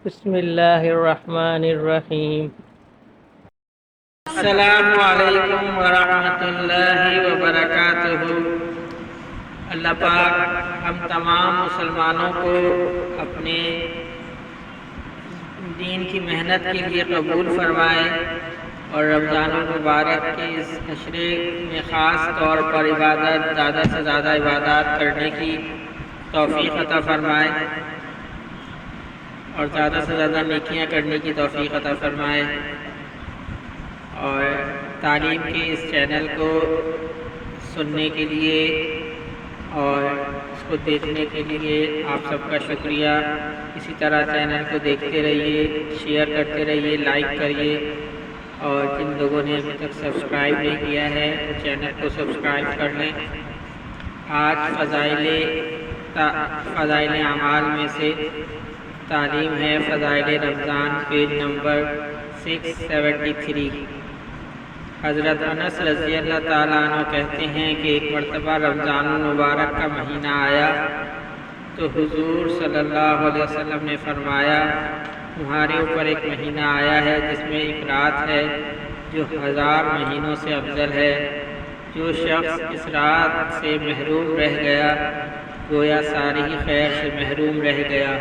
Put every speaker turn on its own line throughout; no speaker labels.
بسم اللہ الرحمن الرحیم۔
السلام علیکم ورحمۃ اللہ وبرکاتہ۔ اللہ پاک ہم تمام مسلمانوں کو اپنے دین کی محنت کے لیے قبول فرمائے اور رمضان المبارک کے اس عشرے میں خاص طور پر عبادت زیادہ سے زیادہ عبادات کرنے کی توفیق عطا فرمائے اور زیادہ سے زیادہ نیکیاں کرنے کی توفیق عطا فرمائے، اور تعلیم کے اس چینل کو سننے کے لیے اور اس کو دیکھنے کے لیے آپ سب کا شکریہ۔ اسی طرح چینل کو دیکھتے رہیے، شیئر کرتے رہیے، لائک کریے، اور جن لوگوں نے ابھی تک سبسکرائب نہیں کیا ہے چینل کو سبسکرائب کر لیں۔ آج فضائل اعمال میں سے تعلیم ہے فضائل رمضان، پیج نمبر 673۔ حضرت انس رضی اللہ تعالیٰ عنہ کہتے ہیں کہ ایک مرتبہ رمضان المبارک کا مہینہ آیا تو حضور صلی اللہ علیہ وسلم نے فرمایا، تمہارے اوپر ایک مہینہ آیا ہے جس میں ایک رات ہے جو 1000 مہینوں سے افضل ہے۔ جو شخص اس رات سے محروم رہ گیا گویا ساری خیر سے محروم رہ گیا،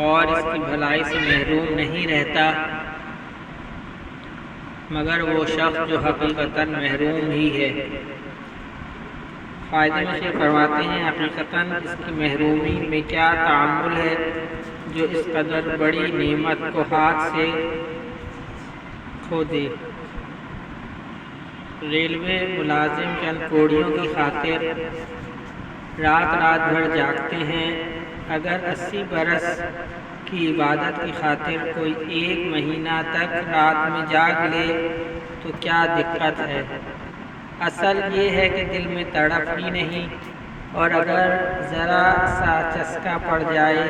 اور اس کی بھلائی سے محروم نہیں رہتا مگر وہ شخص جو حقیقتاً محروم ہی ہے۔ فائدے میں سے فرماتے ہیں، حقیقتاً اس کی محرومی میں کیا تعامل ہے جو اس قدر بڑی نعمت کو ہاتھ سے کھو دے۔ ریلوے ملازم چند کوڑیوں کی خاطر رات رات بھر جاگتے ہیں، اگر 80 برس کی عبادت کی خاطر کوئی ایک مہینہ تک رات میں جاگ لے تو کیا دقت ہے؟ اصل یہ ہے کہ دل میں تڑپ ہی نہیں، اور اگر ذرا سا چسکا پڑ جائے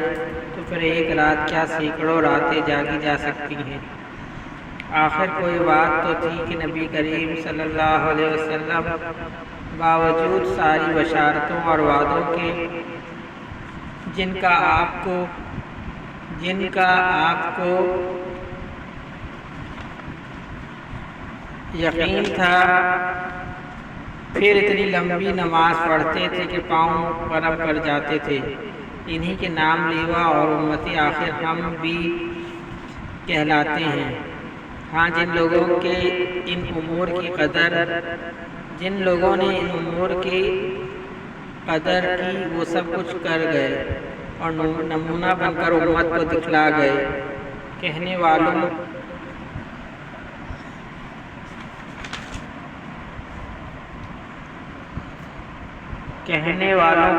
تو پھر ایک رات کیا سینکڑوں راتیں جاگی جا سکتی ہیں۔ آخر کوئی بات تو تھی کہ نبی کریم صلی اللہ علیہ وسلم باوجود ساری بشارتوں اور وعدوں کے جن کا آپ کو یقین تھا، پھر اتنی لمبی نماز پڑھتے تھے کہ پاؤں گرم کر جاتے تھے۔ انہی کے نام لیوا اور امتی آخر ہم بھی کہلاتے ہیں۔ ہاں، جن لوگوں نے ان امور کی قدر کی وہ سب کچھ کر گئے اور نمونہ بن کر امت کو دکھلا گئے۔ کہنے والوں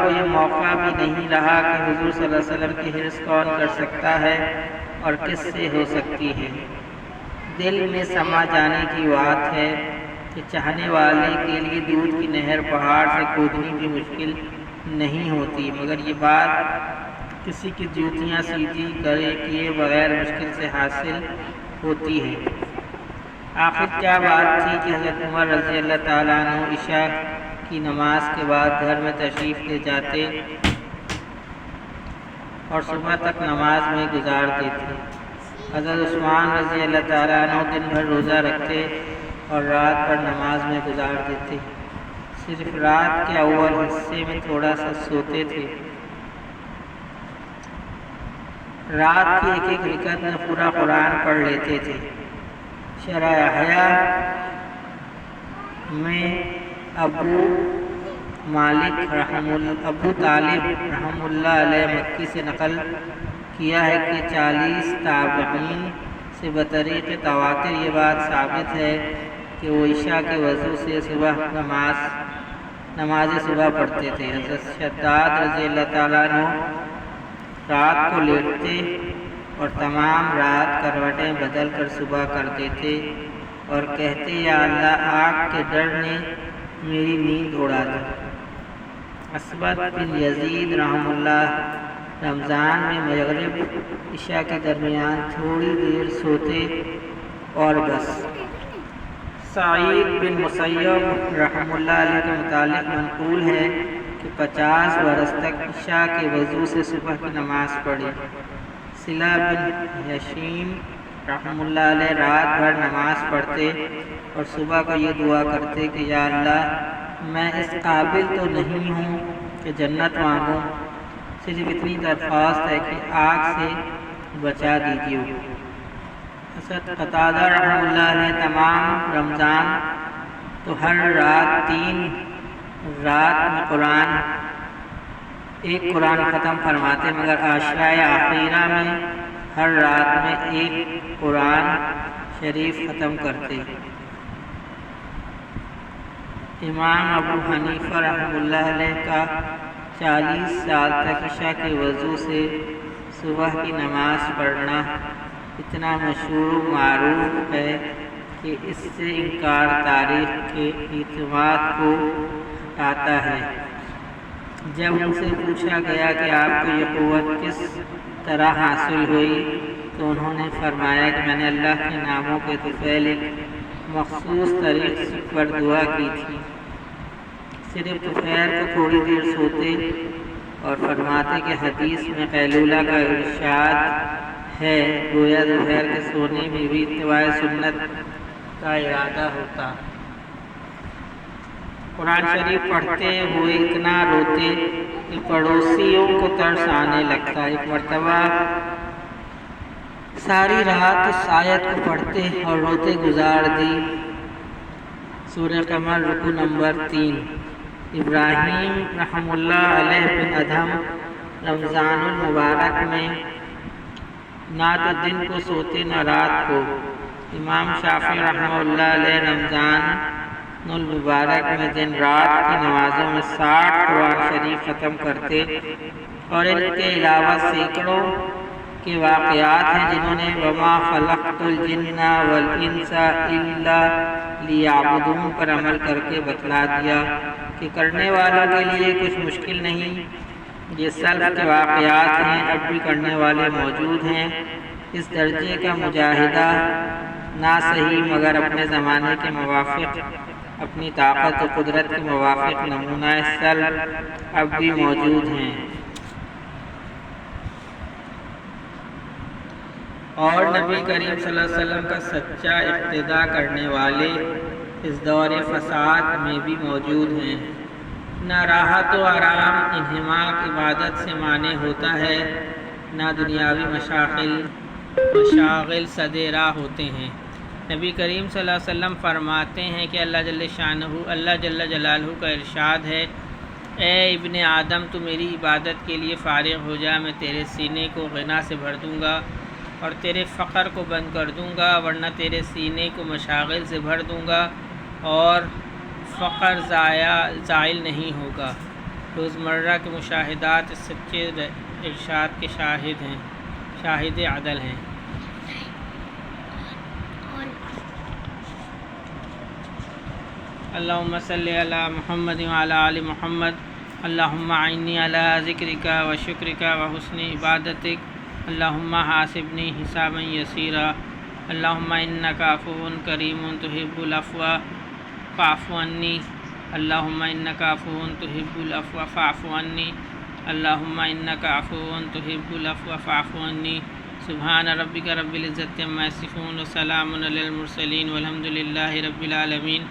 کو یہ موقع بھی نہیں رہا کہ حضور صلی اللہ علیہ وسلم کی حرص کون کر سکتا ہے اور کس سے ہو سکتی ہے۔ دل میں سما جانے کی بات ہے کہ چاہنے والے کے لیے دودھ کی نہر پہاڑ سے کودنی بھی مشکل نہیں ہوتی، مگر یہ بات کسی کی جوتیاں سیدھی کیے بغیر مشکل سے حاصل ہوتی ہے۔ آخر کیا بات تھی کہ حضرت عمر رضی اللہ تعالیٰ عنہ عشاء کی نماز کے بعد گھر میں تشریف لے جاتے اور صبح تک نماز میں گزارتے تھے۔ حضرت عثمان رضی اللہ تعالیٰ عنہ دن بھر روزہ رکھتے اور رات بھر نماز میں گزار دیتے، صرف رات کے اول حصے میں تھوڑا سا سوتے تھے۔ رات کی ایک رکعت میں پورا قرآن پڑھ لیتے تھے۔ شرح احیاء میں ابو طالب رحمہ اللہ علیہ مکی سے نقل کیا ہے کہ 40 تابعین سے بطریق تواتر یہ بات ثابت ہے کہ وہ عشاء کے وضو سے نماز صبح پڑھتے تھے۔ حضرت شداد رضی اللہ تعالیٰ عنہ رات کو لیٹتے اور تمام رات کروٹیں بدل کر صبح کر دیتے اور کہتے، یا اللہ، آگ کے ڈر نے میری نیند اڑا دی۔ اسبد بن یزید رحمہ اللہ رمضان میں مغرب عشاء کے درمیان تھوڑی دیر سوتے اور بس۔ سعید بن مسیب رحمہ اللہ علیہ کے متعلق منقول ہے کہ 50 برس تک عشاء کے وضو سے صبح کی نماز پڑھی۔ صلہ بن یشیم رحمہ اللہ علیہ رات بھر نماز پڑھتے اور صبح کو یہ دعا کرتے کہ یا اللہ میں اس قابل تو نہیں ہوں کہ جنت مانگوں، صرف اتنی درخواست ہے کہ آگ سے بچا دیجیے۔ حضرت قتادہ رحمہ اللہ علیہ تمام رمضان تو ہر رات 3 رات میں ایک قرآن ختم فرماتے، مگر عشرۂ اخیرہ میں ہر رات میں ایک قرآن شریف ختم کرتے۔ امام ابو حنیفہ رحمہ اللہ علیہ کا 40 سال تک عشاء کے وضو سے صبح کی نماز پڑھنا اتنا مشہور و معروف ہے کہ اس سے انکار تاریخ کے اعتماد کو ہٹاتا ہے۔ جب ان سے پوچھا گیا کہ آپ کو یہ قوت کس طرح حاصل ہوئی تو انہوں نے فرمایا کہ میں نے اللہ کے ناموں کے طفیل ایک مخصوص طریقے پر دعا کی تھی۔ صرف دوپہر کو تھوڑی دیر سوتے اور فرماتے کہ حدیث میں قیلولہ کا ارشاد ہے، گویا دوپہر کے سونے میں بھی اتباع سنت کا ارادہ ہوتا۔ قرآن شریف پڑھتے ہوئے اتنا روتے کہ پڑوسیوں کو ترس آنے لگتا۔ ایک مرتبہ ساری رات اس آیت کو پڑھتے اور روتے گزار دی۔ سورہ قمر رکوع نمبر 3۔ ابراہیم رحمہ اللہ علیہ بن ادھم رمضان المبارک میں نہ تو دن کو سوتے نہ رات کو۔ امام شافعی رحمہ اللہ علیہ رمضان المبارک میں دن رات کی نمازوں میں 60 قرآن شریف ختم کرتے، اور ان کے علاوہ سینکڑوں کے واقعات ہیں جنہوں نے وما خلقت الجن والانس الا لیعبدون پر عمل کر کے بتلا دیا کہ کرنے والوں کے لیے کچھ مشکل نہیں۔ یہ سلف کے واقعات ہیں، اب بھی کرنے والے موجود ہیں۔ اس درجے کا مجاہدہ نہ صحیح مگر اپنے زمانے کے موافق، اپنی طاقت و قدرت کے موافق نمونہ سلف اب بھی موجود ہیں۔ اور نبی کریم صلی اللہ علیہ وسلم کا سچا اقتداء کرنے والے اس دور فساد میں بھی موجود ہیں۔ نہ راحت و آرام انہماک عبادت سے مانع ہوتا ہے، نہ دنیاوی مشاغل صد راہ ہوتے ہیں۔ نبی کریم صلی اللہ علیہ وسلم فرماتے ہیں کہ اللہ جل جلالہ کا ارشاد ہے، اے ابن آدم تو میری عبادت کے لیے فارغ ہو جا، میں تیرے سینے کو غنا سے بھر دوں گا اور تیرے فقر کو بند کر دوں گا، ورنہ تیرے سینے کو مشاغل سے بھر دوں گا اور فقر زائل نہیں ہوگا۔ روزمرہ کے مشاہدات اس سچے ارشاد کے شاہد ہیں، شاہد عدل ہیں۔ اللہم صلی علی محمد وعلی آل محمد، اللہم اعنی علی ذکرک و شکرک و حسن عبادتک، اللہم حاسبنی حسابا یسیرا، اللہم انک عفو کریم تحب العفو فاعف عنی، اللہم انک عفو تحب العفو فاعف عنی، اللہم انک عفو تحب العفو فاعف عنی۔ سبحان ربک رب العزت عما یصفون وسلام علی المرسلین والحمد للہ رب العالمین،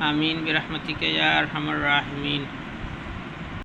آمین برحمتک یا ارحم الراحمین۔